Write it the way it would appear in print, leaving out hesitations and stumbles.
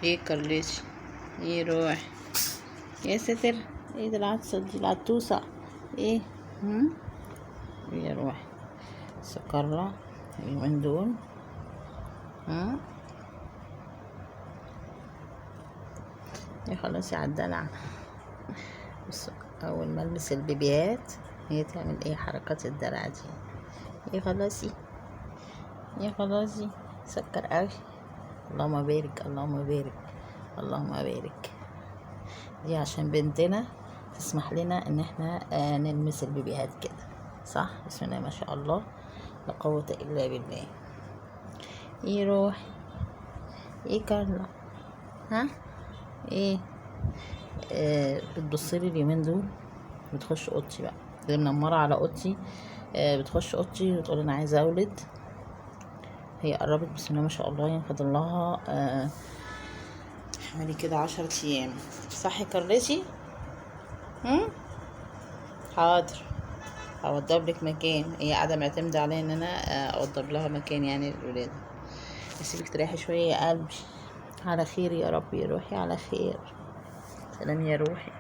ايه كرلتي؟ ايه روح يا ساتر، ايه ده العطسة دي العطوسة؟ ايه ايه يا روح سكرة اليومين دول. يا خلاص على الدلع. بص، اول ما المس البيبيات هي تعمل ايه حركات الدلع دي. يا خلاصي يا خلاصي سكر قوي. اللهم بارك اللهم بارك اللهم بارك. دي عشان بنتنا تسمح لنا ان احنا نلمس البيبيهات كده، صح؟ بسم الله ما شاء الله لا قوة الا بالله. ايه روح ايه كارلا؟ ها ايه؟ بتبصلي اليومين دول، بتخش اوضتي بقى اللي منمرة على اوضتي. بتخش اوضتي وتقول انا عايزة اولد. هي قربت بسم الله ما شاء الله، يعني فاضل لها حوالي كده 10 ايام، صح يا كرلتي؟ حاضر، هوضب لك مكان. هي قاعده معتمده عليا ان انا اوضب لها مكان يعني للولاده. اسيبك تريحي شويه يا قلبي. على خير يا رب يا روحي، على خير. سلام يا روحي.